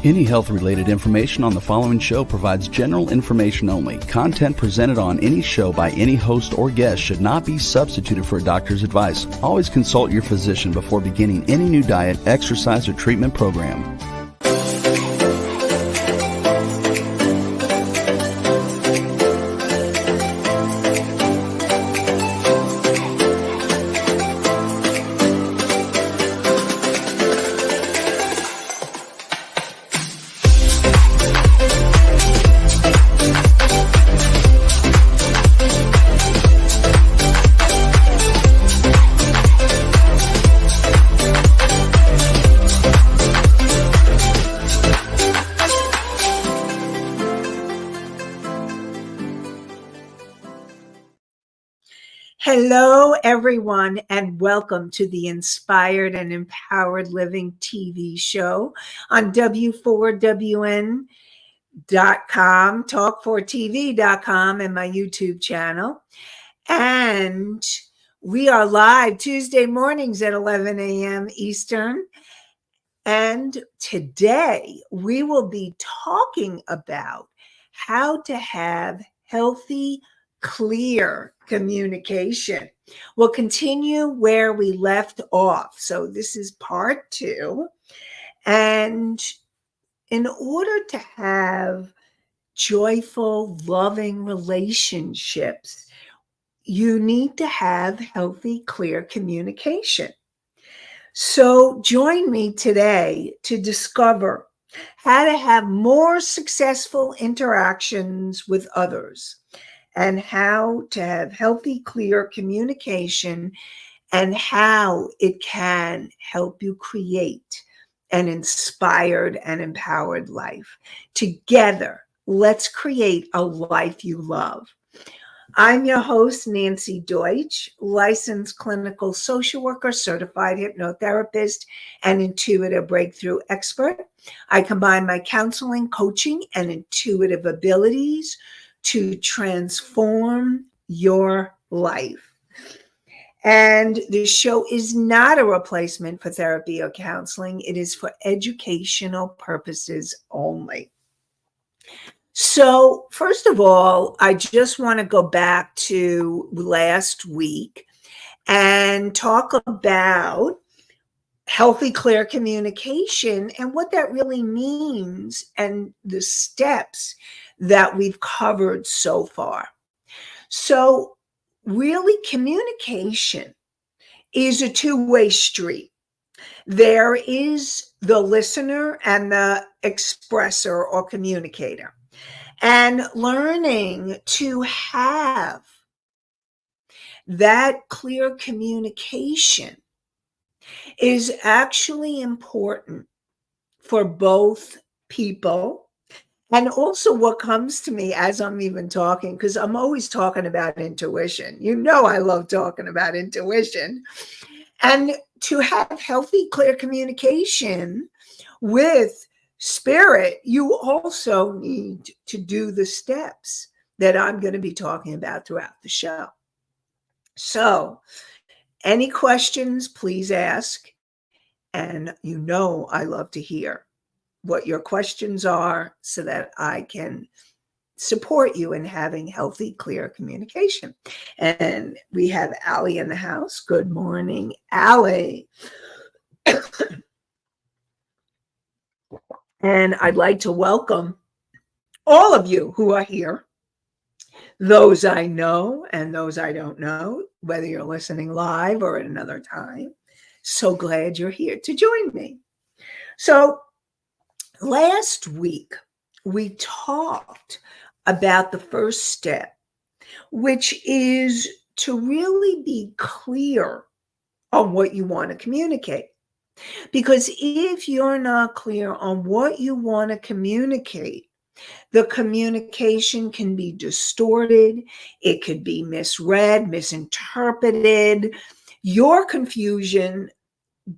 Any health-related information on the following show provides general information only. Content presented on any show by any host or guest should not be substituted for a doctor's advice. Always consult your physician before beginning any new diet, exercise, or treatment program. Hello, everyone, and welcome to the Inspired and Empowered Living TV show on W4WN.com, Talk4TV.com, and my YouTube channel. And we are live Tuesday mornings at 11 a.m. Eastern. And today we will be talking about how to have healthy, clear communication. We'll continue where we left off. So this is part 2. And in order to have joyful, loving relationships, you need to have healthy, clear communication. So join me today to discover how to have more successful interactions with others, and how to have healthy, clear communication, and how it can help you create an inspired and empowered life. Together, let's create a life you love. I'm your host, Nanci Deutsch, licensed clinical social worker, certified hypnotherapist, and intuitive breakthrough expert. I combine my counseling, coaching, and intuitive abilities to transform your life. And the show is not a replacement for therapy or counseling. It is for educational purposes only. So first of all, I just want to go back to last week and talk about healthy, clear communication and what that really means and the steps that we've covered so far. So really, communication is a two-way street. There is the listener and the expressor or communicator. And learning to have that clear communication is actually important for both people. And also what comes to me as I'm even talking, because I'm always talking about intuition. You know, I love talking about intuition. And to have healthy, clear communication with spirit, you also need to do the steps that I'm going to be talking about throughout the show. So any questions, please ask. And you know I love to hear what your questions are so that I can support you in having healthy, clear communication. And we have Allie in the house. Good morning, Allie. And I'd like to welcome all of you who are here, those I know and those I don't know, whether you're listening live or at another time. So glad you're here to join me. So last week, we talked about the first step, which is to really be clear on what you want to communicate. Because if you're not clear on what you want to communicate, the communication can be distorted. It could be misread, misinterpreted. Your confusion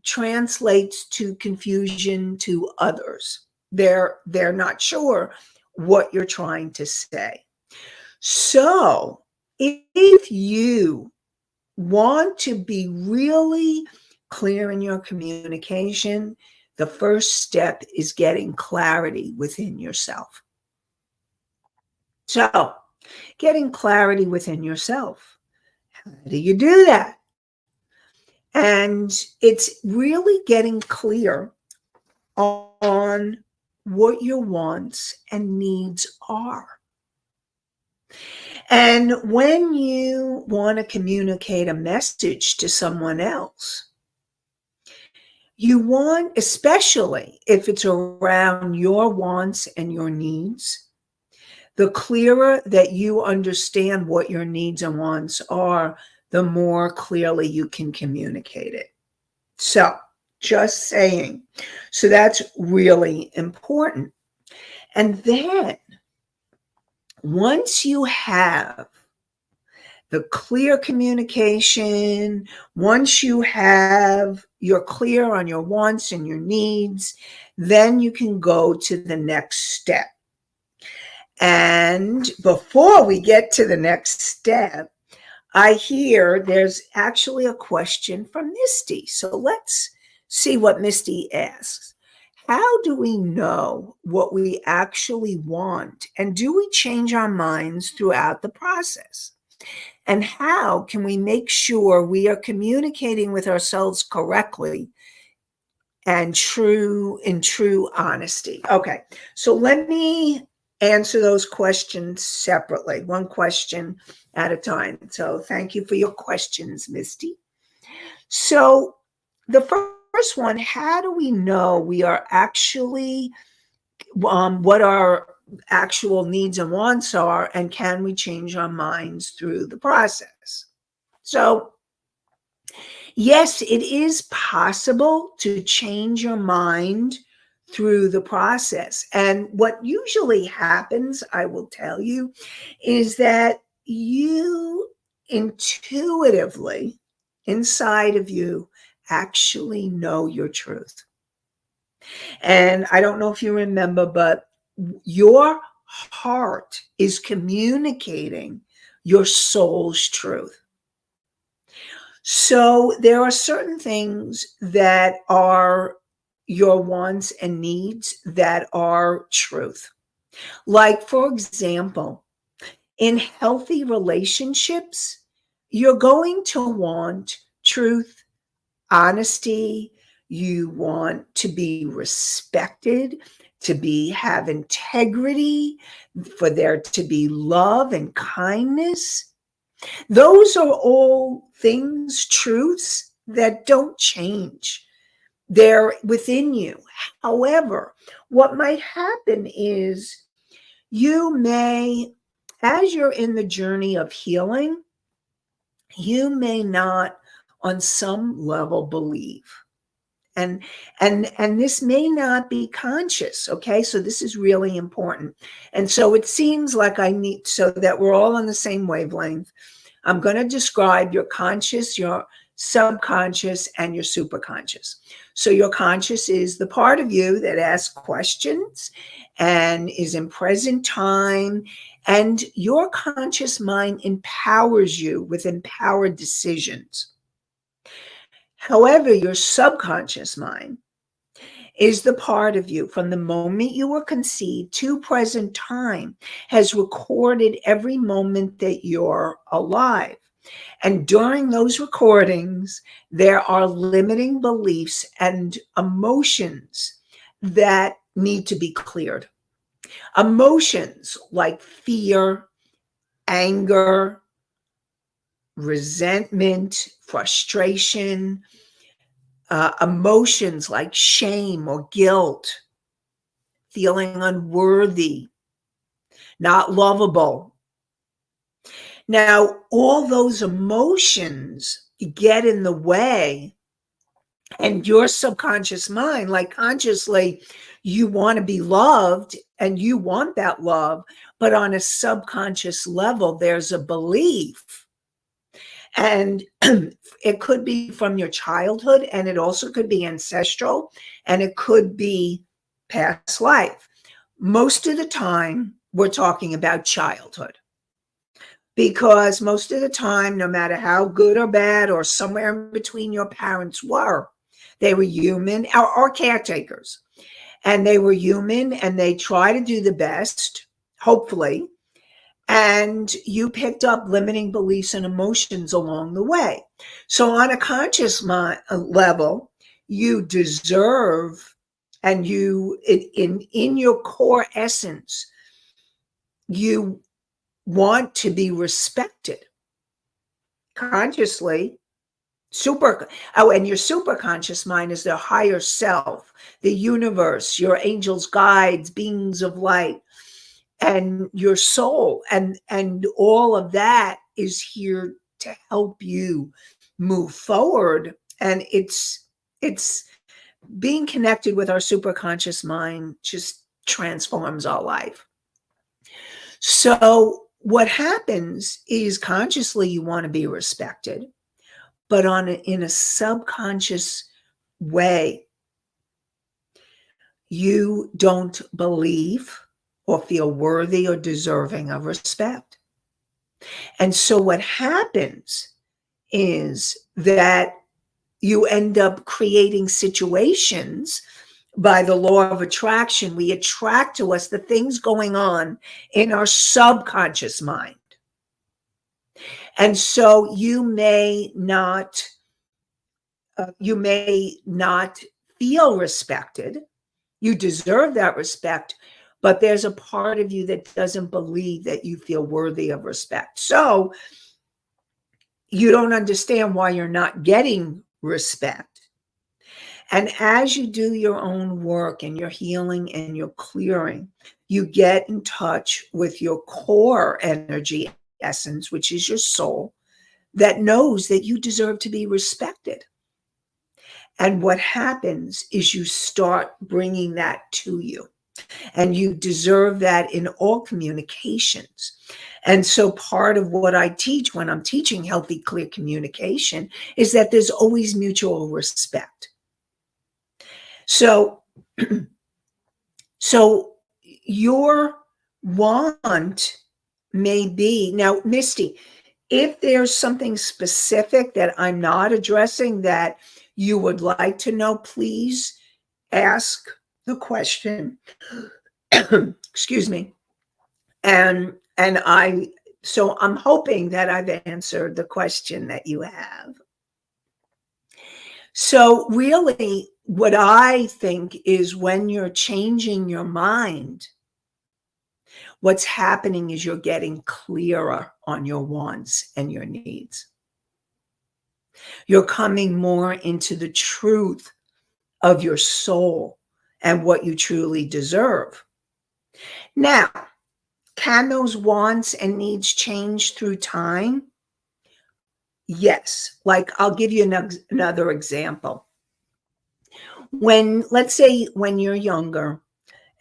translates to confusion to others. They're not sure what you're trying to say. So if you want to be really clear in your communication, the first step is getting clarity within yourself. So, getting clarity within yourself. How do you do that? And it's really getting clear on what your wants and needs are. And when you want to communicate a message to someone else, you want, especially if it's around your wants and your needs, the clearer that you understand what your needs and wants are, the more clearly you can communicate it. So, just saying. So that's really important. And then once you have the clear communication, once you're clear on your wants and your needs, then you can go to the next step. And before we get to the next step, I hear there's actually a question from Misty. So let's see what Misty asks. How do we know what we actually want? And do we change our minds throughout the process? And how can we make sure we are communicating with ourselves correctly and in true honesty? Okay, so let me answer those questions separately, one question at a time. So thank you for your questions, Misty. So the first one, how do we know we are actually what our actual needs and wants are, and can we change our minds through the process? So yes, it is possible to change your mind through the process. And what usually happens, I will tell you, is that you intuitively, inside of you, actually know your truth. And I don't know if you remember, but your heart is communicating your soul's truth. So there are certain things that are your wants and needs that are truth. Like, for example, in healthy relationships, you're going to want truth, honesty. You want to be respected, to have integrity, for there to be love and kindness. Those are all things, truths that don't change. They're within you. However, what might happen is you may, as you're in the journey of healing, you may not on some level believe. And this may not be conscious, okay? So this is really important. And so it seems like I need, so that we're all on the same wavelength, I'm going to describe your conscious, your subconscious, and your superconscious. So your conscious is the part of you that asks questions and is in present time, and your conscious mind empowers you with empowered decisions. However, your subconscious mind is the part of you from the moment you were conceived to present time, has recorded every moment that you're alive. And during those recordings, there are limiting beliefs and emotions that need to be cleared. Emotions like fear, anger, resentment, frustration, emotions like shame or guilt, feeling unworthy, not lovable. Now, all those emotions get in the way, and your subconscious mind, like consciously, you want to be loved and you want that love, but on a subconscious level, there's a belief. And it could be from your childhood, and it also could be ancestral, and it could be past life. Most of the time, we're talking about childhood. Because most of the time, no matter how good or bad or somewhere in between your parents were, They were human, or caretakers. And they were human and they try to do the best, hopefully. And you picked up limiting beliefs and emotions along the way. So on a conscious level, you deserve, and you in your core essence, you want to be respected. Consciously, and your super conscious mind is the higher self, the universe, your angels, guides, beings of light, and your soul, and all of that is here to help you move forward. And it's being connected with our superconscious mind just transforms our life. So what happens is, consciously you want to be respected, but in a subconscious way, you don't believe or feel worthy or deserving of respect. And so what happens is that you end up creating situations. By the law of attraction, we attract to us the things going on in our subconscious mind. And so you may not feel respected. You deserve that respect, but there's a part of you that doesn't believe that you feel worthy of respect. So you don't understand why you're not getting respect. And as you do your own work and your healing and your clearing, you get in touch with your core energy essence, which is your soul, that knows that you deserve to be respected. And what happens is you start bringing that to you. And you deserve that in all communications. And so part of what I teach when I'm teaching healthy, clear communication is that there's always mutual respect. So, so your want may be, now, Misty, if there's something specific that I'm not addressing that you would like to know, please ask the question. Excuse me. So I'm hoping that I've answered the question that you have. So really, what I think is, when you're changing your mind, what's happening is you're getting clearer on your wants and your needs. You're coming more into the truth of your soul and what you truly deserve. Now, can those wants and needs change through time? Yes. Like, I'll give you another example. Let's say when you're younger,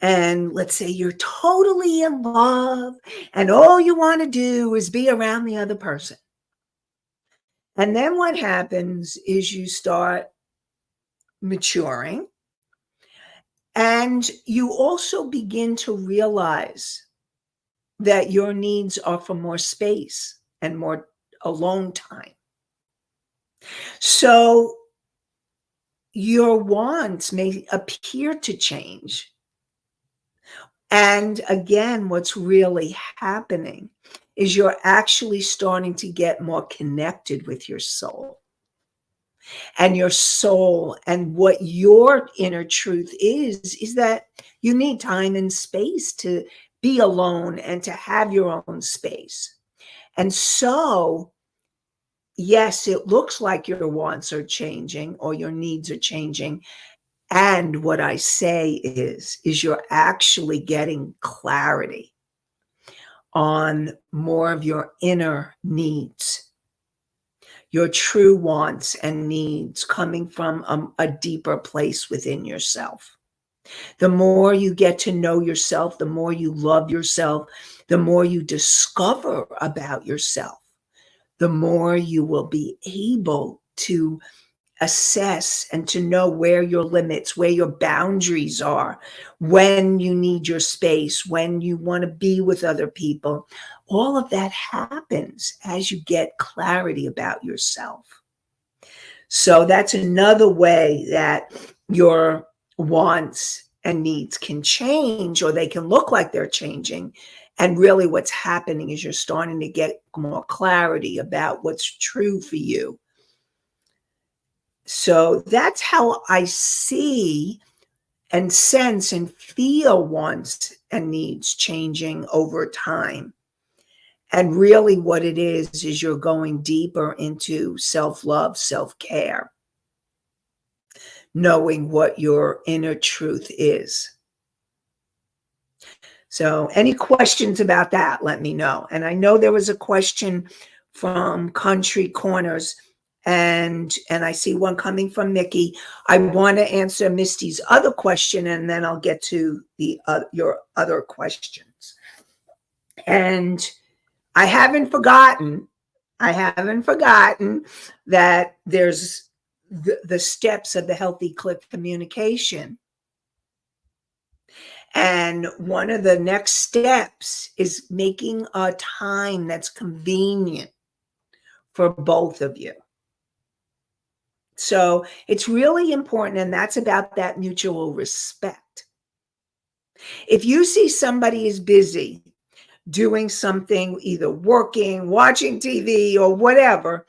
and let's say you're totally in love and all you want to do is be around the other person. And then what happens is you start maturing, and you also begin to realize that your needs are for more space and more alone time. So your wants may appear to change. And again, what's really happening is you're actually starting to get more connected with your soul. And your soul, and what your inner truth is that you need time and space to be alone and to have your own space. And so, yes, it looks like your wants are changing or your needs are changing. And what I say is you're actually getting clarity on more of your inner needs, your true wants and needs coming from a deeper place within yourself. The more you get to know yourself, the more you love yourself, the more you discover about yourself, the more you will be able to assess and to know where your limits, where your boundaries are, when you need your space, when you want to be with other people. All of that happens as you get clarity about yourself. So that's another way that your wants and needs can change, or they can look like they're changing. And really what's happening is you're starting to get more clarity about what's true for you. So that's how I see and sense and feel wants and needs changing over time. And really what it is you're going deeper into self-love, self-care, knowing what your inner truth is. So any questions about that, let me know. And I know there was a question from Country Corners, and I see one coming from Mickey. I want to answer Misty's other question, and then I'll get to the your other questions. And I haven't forgotten that there's the steps of the healthy clip communication. And one of the next steps is making a time that's convenient for both of you. So it's really important, and that's about that mutual respect. If you see somebody is busy doing something, either working, watching TV, or whatever,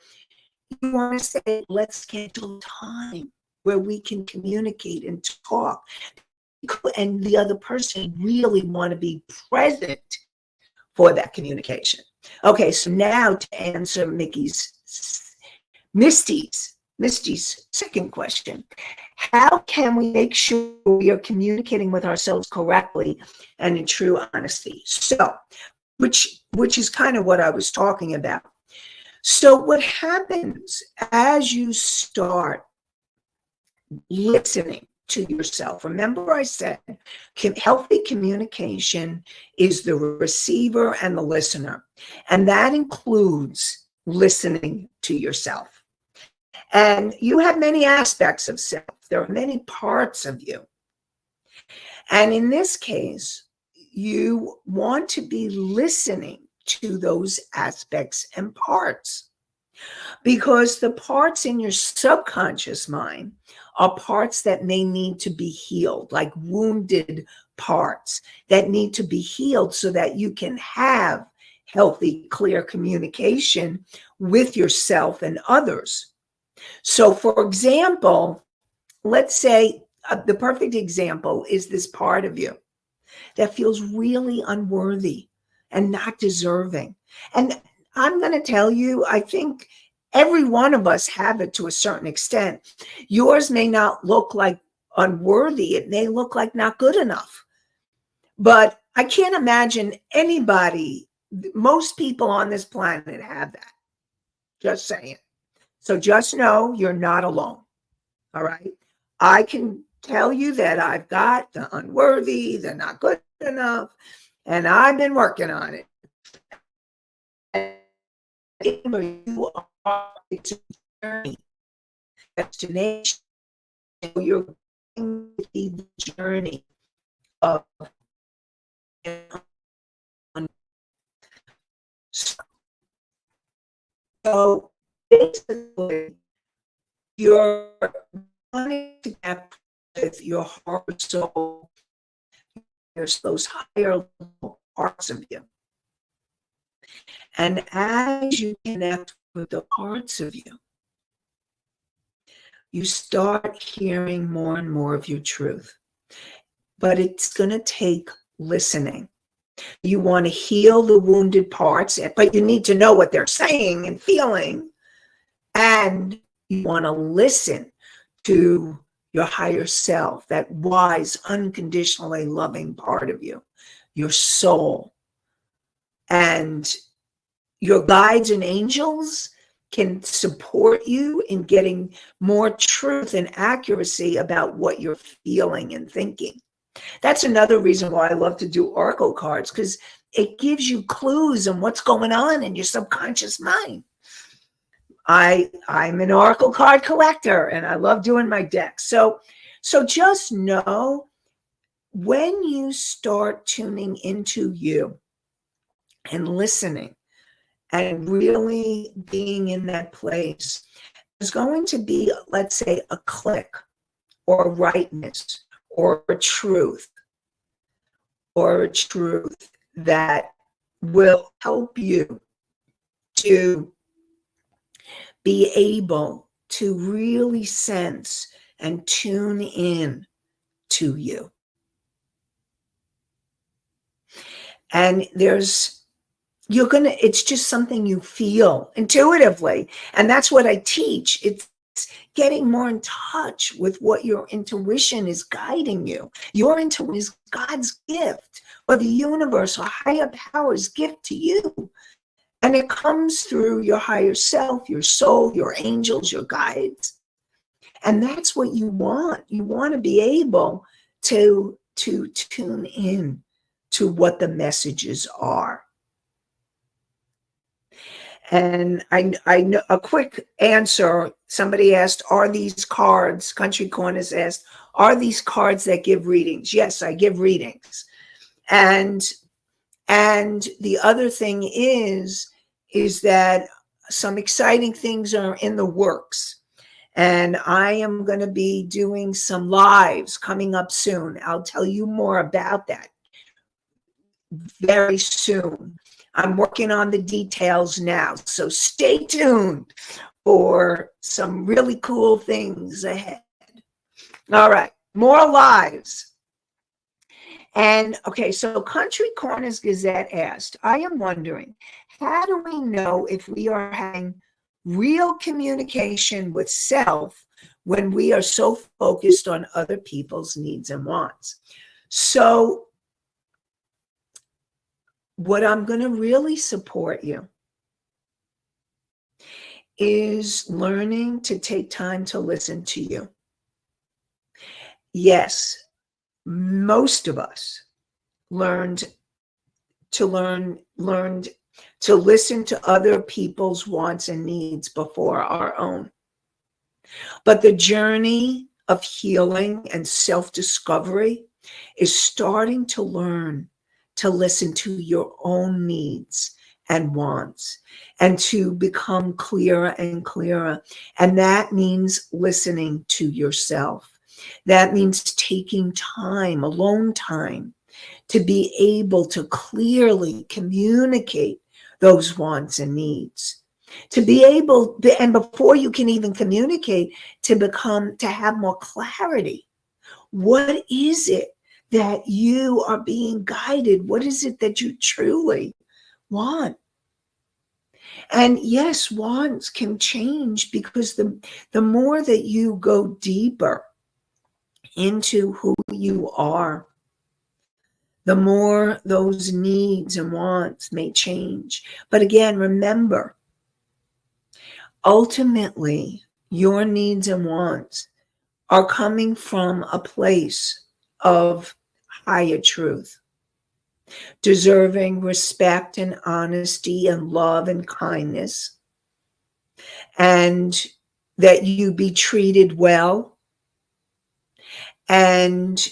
you want to say, let's schedule time where we can communicate and talk. And the other person really want to be present for that communication. Okay, so now to answer Misty's second question. How can we make sure we are communicating with ourselves correctly and in true honesty? So, which is kind of what I was talking about. So what happens as you start listening to yourself? Remember I said healthy communication is the receiver and the listener, and that includes listening to yourself. And you have many aspects of self. There are many parts of you. And in this case, you want to be listening to those aspects and parts, because the parts in your subconscious mind are parts that may need to be healed, like wounded parts that need to be healed so that you can have healthy, clear communication with yourself and others. So, for example, let's say the perfect example is this part of you that feels really unworthy and not deserving. And I'm going to tell you, I think every one of us have it to a certain extent. Yours may not look like unworthy. It may look like not good enough. But I can't imagine anybody, most people on this planet have that. Just saying. So just know you're not alone. All right. I can tell you that I've got the unworthy, the not good enough, and I've been working on it. You are, it's a journey, destination. You're going to be the journey of. So basically, you're wanting to connect with your heart, soul. There's those higher level parts of you. And as you connect with the parts of you, you start hearing more and more of your truth. But it's going to take listening. You want to heal the wounded parts, but you need to know what they're saying and feeling. And you want to listen to your higher self, that wise, unconditionally loving part of you, your soul. And your guides and angels can support you in getting more truth and accuracy about what you're feeling and thinking. That's another reason why I love to do oracle cards, because it gives you clues on what's going on in your subconscious mind. I'm an oracle card collector, and I love doing my decks. So just know, when you start tuning into you and listening and really being in that place, there's going to be, let's say, a click or a rightness or a truth that will help you to be able to really sense and tune in to you. And it's just something you feel intuitively. And that's what I teach. It's getting more in touch with what your intuition is guiding you. Your intuition is God's gift, or the universe or higher power's gift to you. And it comes through your higher self, your soul, your angels, your guides. And that's what you want. You want to be able to tune in to what the messages are. And I know a quick answer. Somebody asked, are these cards, Country Corners asked, are these cards that give readings? Yes, I give readings. And the other thing is that some exciting things are in the works. And I am going to be doing some lives coming up soon. I'll tell you more about that very soon. I'm working on the details now, so stay tuned for some really cool things ahead. All right, more lives. And okay, so Country Corners Gazette asked, I am wondering, how do we know if we are having real communication with self when we are so focused on other people's needs and wants? So what I'm going to really support you is learning to take time to listen to you. Yes, most of us learned to listen to other people's wants and needs before our own. But the journey of healing and self-discovery is starting to learn to listen to your own needs and wants, and to become clearer and clearer. And that means listening to yourself. That means taking time, alone time, to be able to clearly communicate those wants and needs. To be able, and before you can even communicate, to have more clarity. What is it that you are being guided? What is it that you truly want? And yes, wants can change, because the more that you go deeper into who you are, the more those needs and wants may change. But again, remember, ultimately, your needs and wants are coming from a place of higher truth, deserving respect and honesty and love and kindness, and that you be treated well, and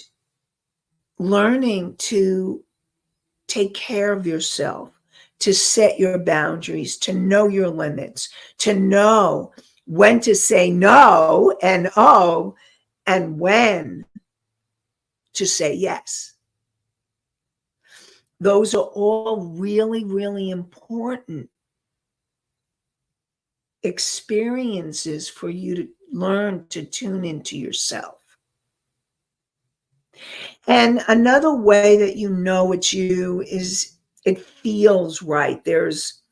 learning to take care of yourself, to set your boundaries, to know your limits, to know when to say no and oh, and when to say yes. Those are all really, really important experiences for you to learn to tune into yourself. And another way that you know it's you is it feels right. There's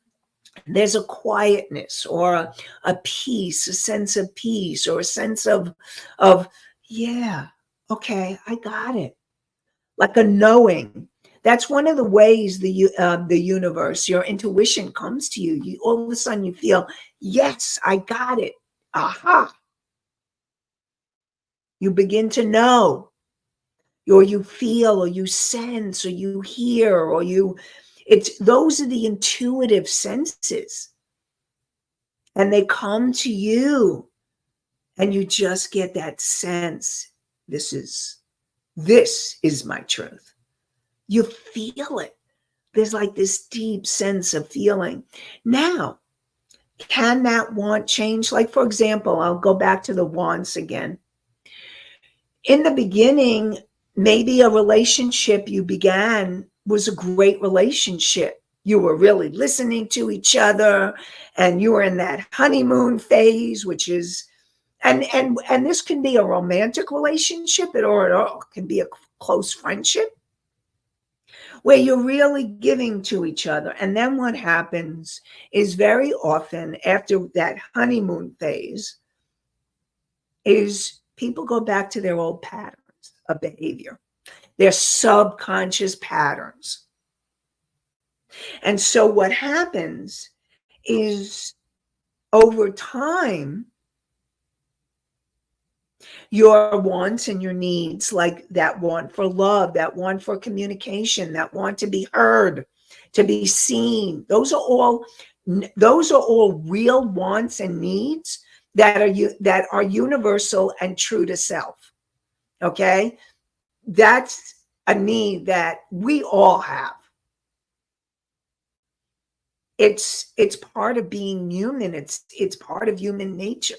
a quietness or a peace, a sense of peace, or a sense of yeah, okay, I got it. Like a knowing. That's one of the ways the universe, your intuition comes to you. You all of a sudden you feel, yes, I got it. Aha. You begin to know, or you feel, or you sense, or you hear, or those are the intuitive senses. And they come to you, and you just get that sense. This is my truth. You feel it. There's like this deep sense of feeling. Now, Can that want change? Like, for example, I'll go back to the wants again. In the beginning, maybe a relationship you began was a great relationship. You were really listening to each other and you were in that honeymoon phase, which is, and this can be a romantic relationship, or it can be a close friendship where you're really giving to each other. And then what happens is very often after that honeymoon phase is people go back to their old patterns of behavior, their subconscious patterns. And so what happens is over time, your wants and your needs, like that want for love, that want for communication, that want to be heard, to be seen, those are all real wants and needs that are universal and true to self. Okay, that's a need that we all have. It's part of being human. It's part of human nature.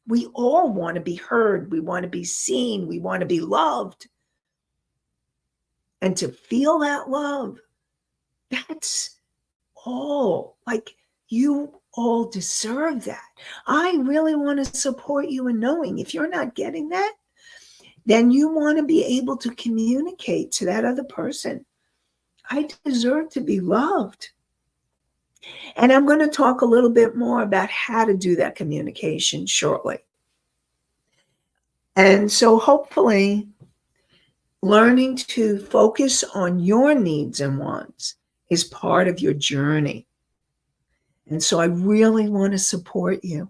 We all want to be heard. We want to be seen. We want to be loved. And to feel that love, that's all. Like, you all deserve that. I really want to support you in knowing if you're not getting that, then you want to be able to communicate to that other person. I deserve to be loved. And I'm going to talk a little bit more about how to do that communication shortly. And so hopefully, learning to focus on your needs and wants is part of your journey. And so I really want to support you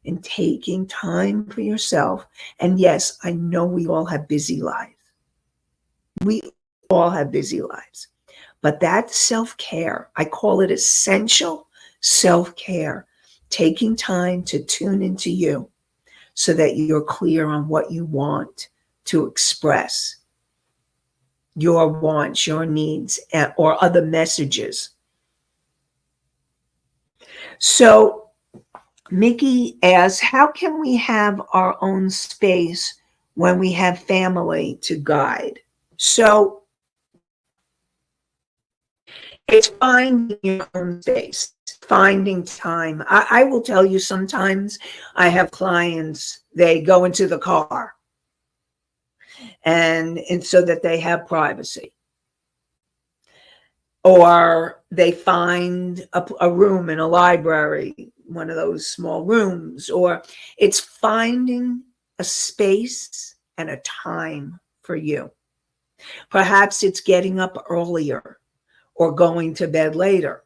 in taking time for yourself. And yes, I know we all have busy lives. We all have busy lives. But that self-care, I call it essential self-care, taking time to tune into you so that you're clear on what you want to express, your wants, your needs, or other messages. So Mickey asks, how can we have our own space when we have family to guide? So it's finding your own space, finding time. I will tell you, sometimes I have clients, they go into the car and so that they have privacy. Or they find a room in a library, one of those small rooms, or it's finding a space and a time for you. Perhaps it's getting up earlier or going to bed later,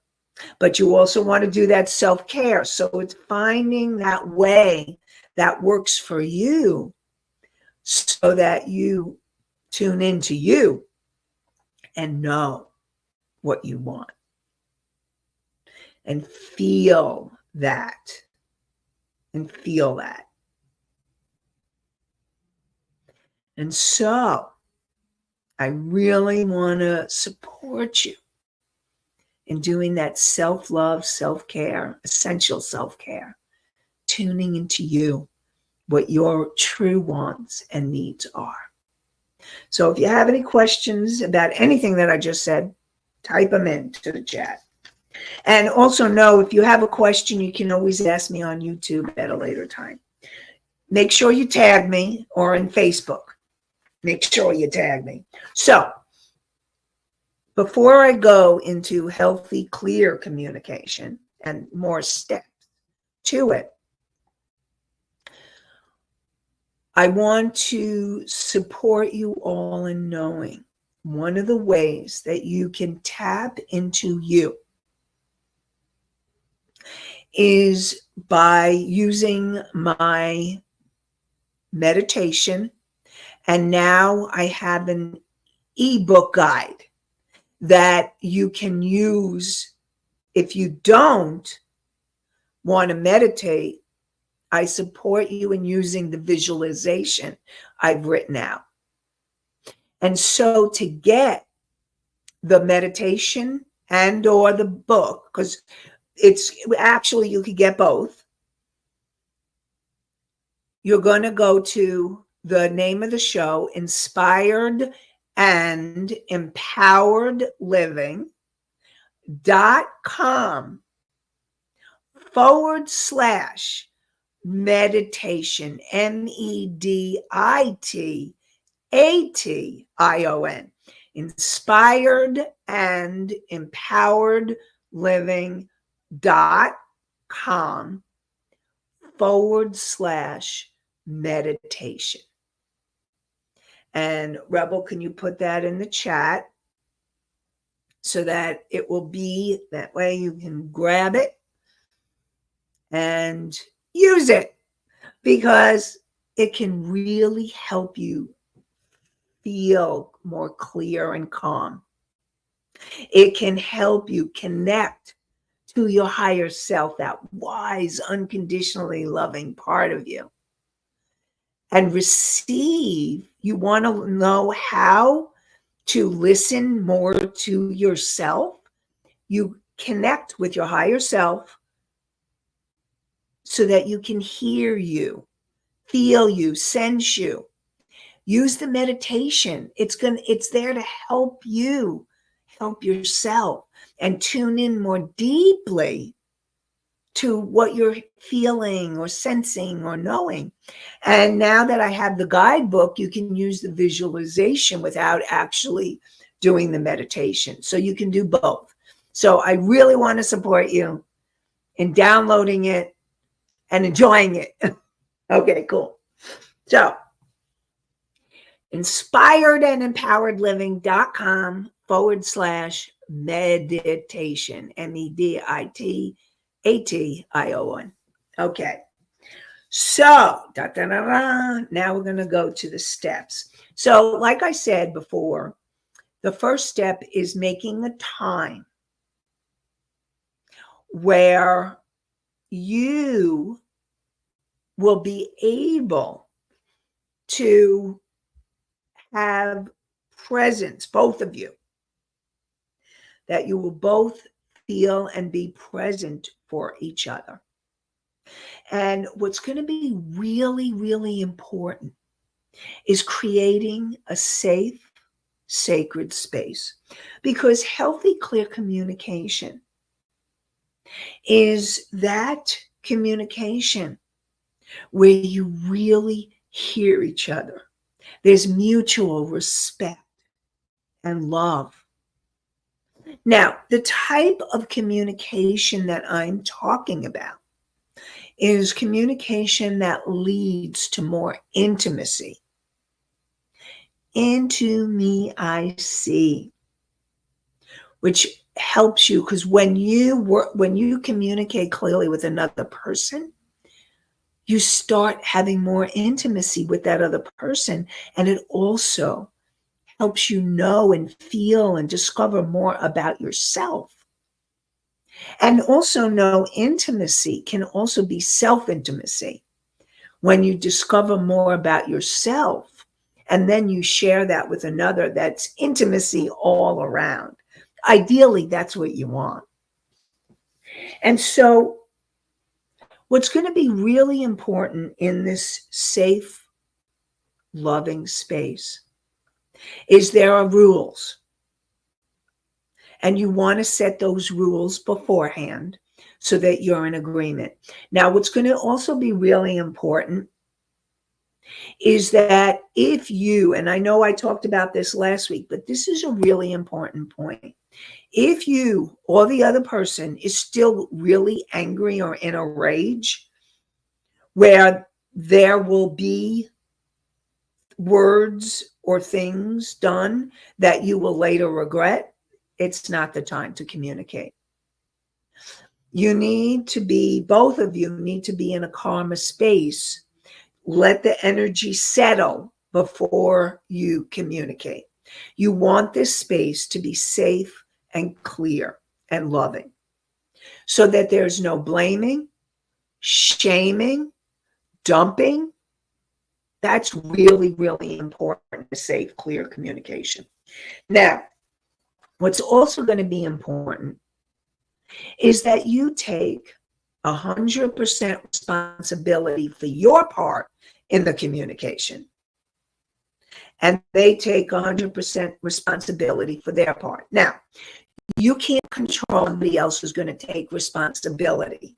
but you also want to do that self-care. So it's finding that way that works for you so that you tune into you and know what you want and feel that and feel that. And so I really want to support you in doing that self-love, self-care, essential self-care, tuning into you, what your true wants and needs are. So if you have any questions about anything that I just said, type them into the chat. And also know, if you have a question, you can always ask me on YouTube at a later time. Make sure you tag me, or in Facebook. Make sure you tag me. So before I go into healthy, clear communication and more steps to it, I want to support you all in knowing one of the ways that you can tap into you is by using my meditation. And now I have an ebook guide that you can use if you don't want to meditate. I support you in using the visualization I've written out. And so to get the meditation and or the book, because it's actually, you could get both. You're going to go to the name of the show, Inspired and Empowered Living.com /meditation, MEDITATION, Inspired and Empowered Living.com /meditation. And Rebel, can you put that in the chat so that it will be that way? You can grab it and use it, because it can really help you feel more clear and calm. It can help you connect to your higher self, that wise, unconditionally loving part of you, and receive. You want to know how to listen more to yourself. You connect with your higher self so that you can hear you, feel you, sense you. Use the meditation. It's there to help you, help yourself, and tune in more deeply to what you're feeling or sensing or knowing. And now that I have the guidebook, you can use the visualization without actually doing the meditation. So you can do both. So I really want to support you in downloading it and enjoying it. Okay, cool. So inspiredandempoweredliving.com /meditation, MEDITATION. Okay. So, now we're going to go to the steps. So, like I said before, the first step is making a time where you will be able to have presence, both of you, that you will both feel and be present for each other. And what's going to be really, really important is creating a safe, sacred space, because healthy, clear communication is that communication where you really hear each other. There's mutual respect and love. Now, the type of communication that I'm talking about is communication that leads to more intimacy. Into me, I see, which helps you, because when you communicate clearly with another person, you start having more intimacy with that other person, and it also helps you know and feel and discover more about yourself. And also know intimacy can also be self-intimacy. When you discover more about yourself and then you share that with another, that's intimacy all around. Ideally, that's what you want. And so what's going to be really important in this safe, loving space is there are rules. And you want to set those rules beforehand so that you're in agreement. Now, what's going to also be really important is that if you, and I know I talked about this last week, but this is a really important point. If you or the other person is still really angry or in a rage, where there will be words or things done that you will later regret, it's not the time to communicate. You need to be, both of you need to be in a calmer space. Let the energy settle before you communicate. You want this space to be safe and clear and loving, so that there's no blaming, shaming, dumping. That's really, really important to safe, clear communication. Now, what's also going to be important is that you take 100% responsibility for your part in the communication, and they take 100% responsibility for their part. Now, you can't control somebody else who's going to take responsibility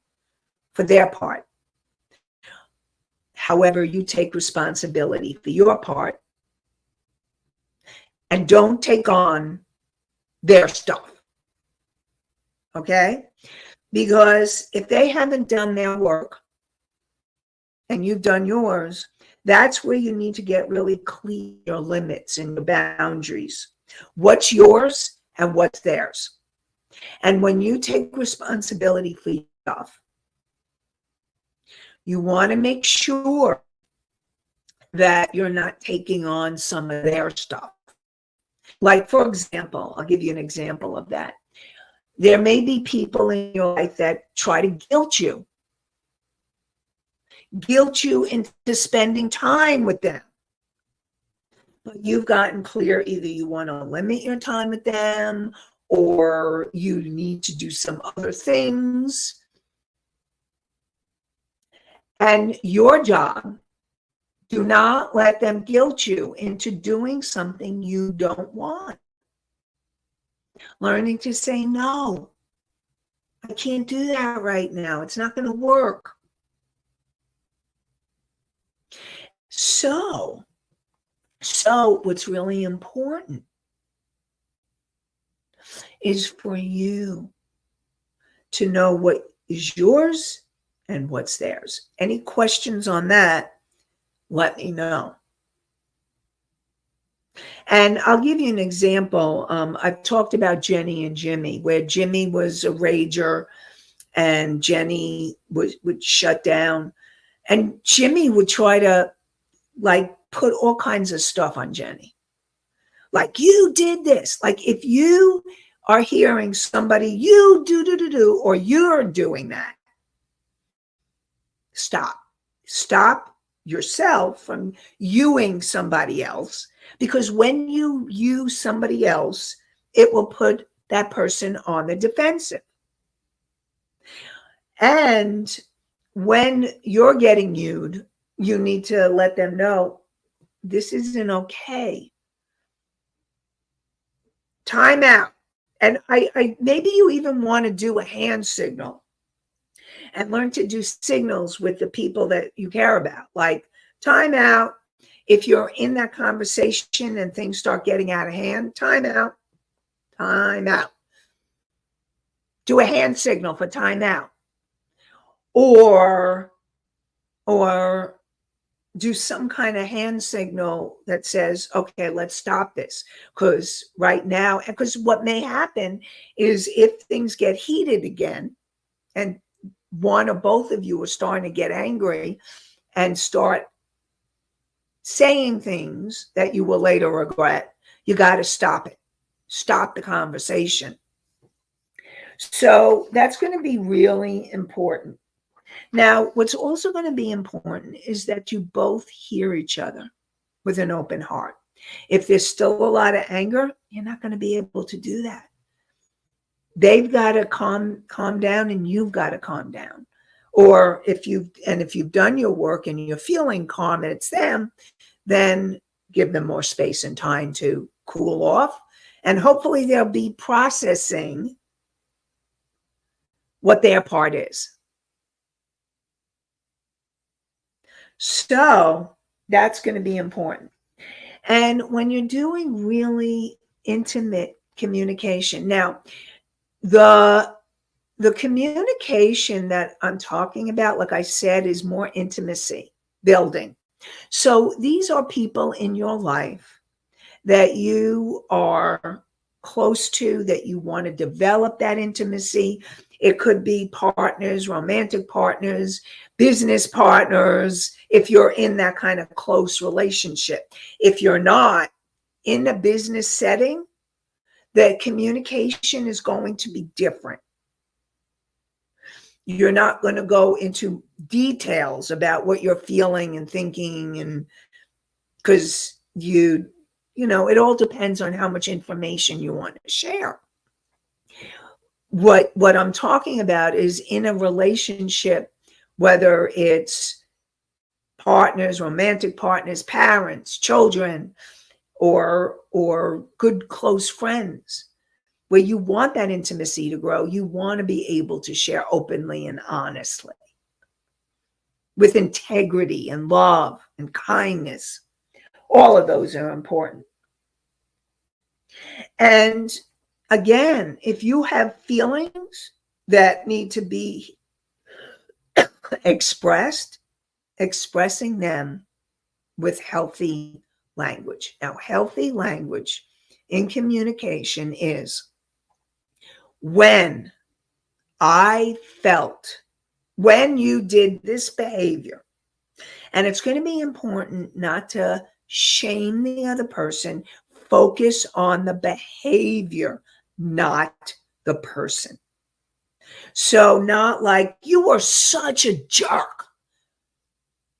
for their part. However, you take responsibility for your part and don't take on their stuff. Okay? Because if they haven't done their work and you've done yours, that's where you need to get really clear your limits and your boundaries. What's yours and what's theirs. And when you take responsibility for yourself, you want to make sure that you're not taking on some of their stuff. Like, for example, I'll give you an example of that. There may be people in your life that try to guilt you into spending time with them. But you've gotten clear, either you want to limit your time with them or you need to do some other things. And your job, do not let them guilt you into doing something you don't want. Learning to say, no, I can't do that right now. It's not going to work. So what's really important is for you to know what is yours and what's theirs. Any questions on that, let me know. And I'll give you an example. I've talked about Jenny and Jimmy, where Jimmy was a rager and Jenny would shut down. And Jimmy would try to put all kinds of stuff on Jenny. Like, you did this. Like, if you are hearing somebody, you do, or you're doing that, stop. Stop yourself from youing somebody else, because when you use somebody else, it will put that person on the defensive. And when you're getting used, you need to let them know this isn't okay. Time out. And I maybe you even want to do a hand signal and learn to do signals with the people that you care about, like time out. If you're in that conversation and things start getting out of hand, time out, time out. Do a hand signal for time out. Or do some kind of hand signal that says, okay, let's stop this. Because right now, because what may happen is if things get heated again and one or both of you are starting to get angry and start saying things that you will later regret, you got to stop it. Stop the conversation. So that's going to be really important. Now, what's also going to be important is that you both hear each other with an open heart. If there's still a lot of anger, you're not going to be able to do that. They've got to calm down and you've got to calm down. Or if you've done your work and you're feeling calm and it's them, then give them more space and time to cool off. And hopefully they'll be processing what their part is. So that's going to be important. And when you're doing really intimate communication, now the communication that I'm talking about, like I said, is more intimacy building. So these are people in your life that you are close to, that you want to develop that intimacy. It could be partners, romantic partners, business partners, if you're in that kind of close relationship. If you're not in a business setting, the communication is going to be different. You're not going to go into details about what you're feeling and thinking, and because it all depends on how much information you want to share. what I'm talking about is in a relationship, whether it's partners, romantic partners, parents, children, or good close friends, where you want that intimacy to grow, you want to be able to share openly and honestly with integrity and love and kindness. All of those are important. And again, if you have feelings that need to be expressed, expressing them with healthy language. Now, healthy language in communication is when I felt, when you did this behavior. And it's going to be important not to shame the other person, focus on the behavior, not the person. So, not like you were such a jerk.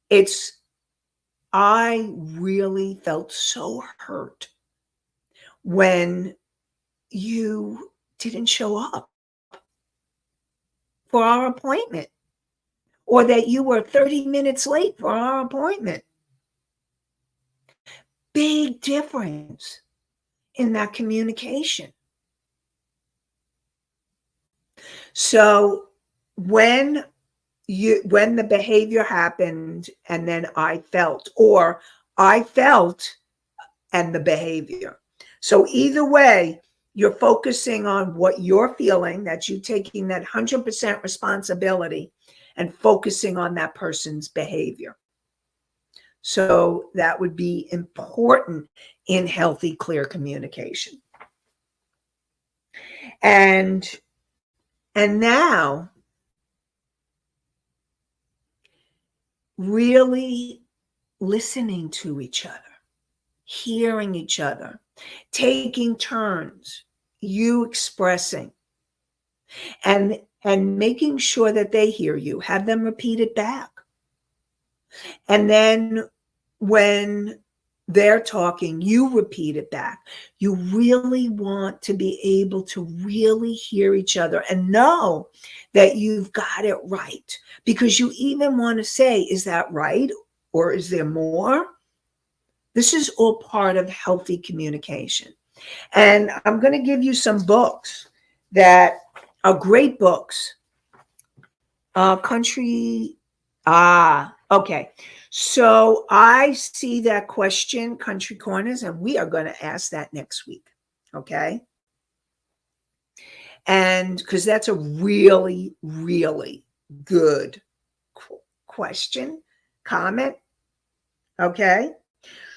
It's, I really felt so hurt when you didn't show up for our appointment, or that you were 30 minutes late for our appointment. Big difference in that communication. So when the behavior happened and then I felt, or I felt and the behavior. So either way, you're focusing on what you're feeling, that you taking that 100% responsibility and focusing on that person's behavior. So that would be important in healthy, clear communication. And now, really listening to each other, hearing each other, taking turns, you expressing, and making sure that they hear you. Have them repeat it back. And then when they're talking, you repeat it back. You really want to be able to really hear each other and know that you've got it right, because you even want to say, is that right? Or is there more? This is all part of healthy communication. And I'm going to give you some books that are great books. Okay. So I see that question, Country Corners, and we are going to ask that next week. Okay. And because that's a really, really good question, comment. Okay.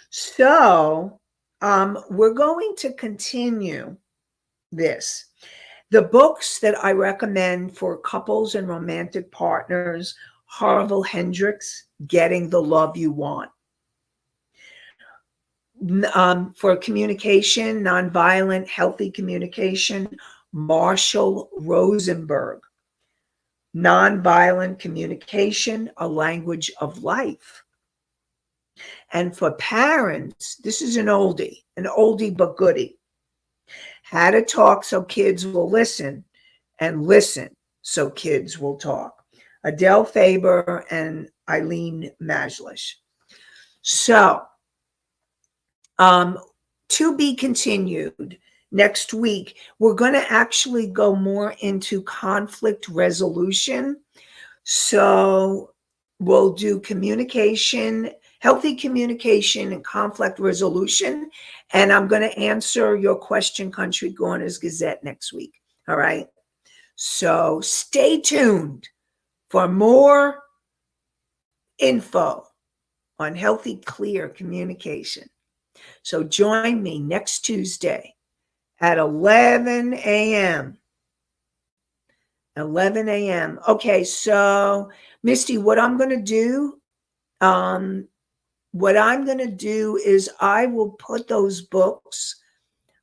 So we're going to continue this. The books that I recommend for couples and romantic partners: Harville Hendrix, Getting the Love You Want. For communication, nonviolent, healthy communication, Marshall Rosenberg, Nonviolent Communication, A Language of Life. And for parents, this is an oldie but goodie. How to Talk So Kids Will Listen, and Listen So Kids Will Talk. Adele Faber and Eileen Majlish. So, to be continued next week. We're going to actually go more into conflict resolution. So we'll do communication, healthy communication and conflict resolution. And I'm going to answer your question, Country Corners Gazette, next week. All right. So stay tuned for more info on healthy, clear communication. So join me next Tuesday at 11 a.m. 11 a.m. Okay, so Misty, what I'm going to do is I will put those books.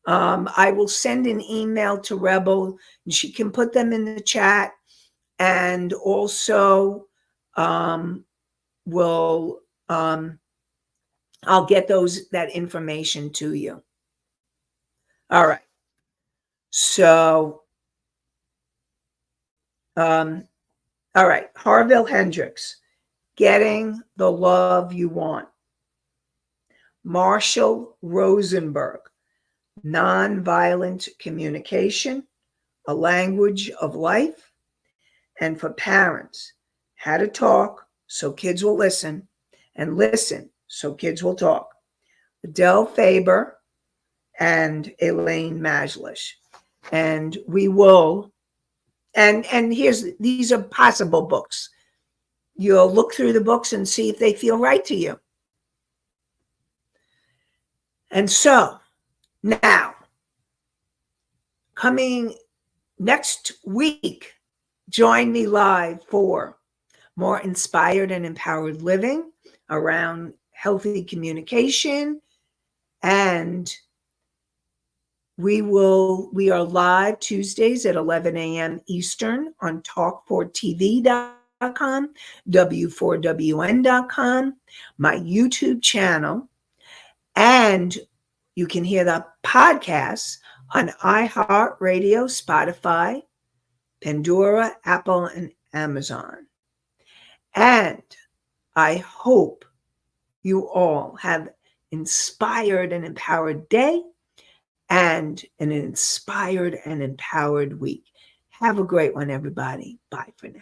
I will send an email to Rebel, and she can put them in the chat, and also I'll get that information to you. All right. So All right. Harville Hendrix, Getting the Love You Want. Marshall Rosenberg, Nonviolent Communication, A Language of Life. And for parents, How to Talk So Kids Will Listen, and Listen So Kids Will Talk. Adele Faber and Elaine Majlish. And we will, and these are possible books. You'll look through the books and see if they feel right to you. And so now, coming next week, join me live for more inspired and empowered living around healthy communication. And we are live Tuesdays at 11 a.m. Eastern on talk4tv.com, w4wn.com, my YouTube channel, and you can hear the podcasts on iHeartRadio, Spotify, Pandora, Apple, and Amazon. And I hope you all have inspired and empowered day and an inspired and empowered week. Have a great one, everybody. Bye for now.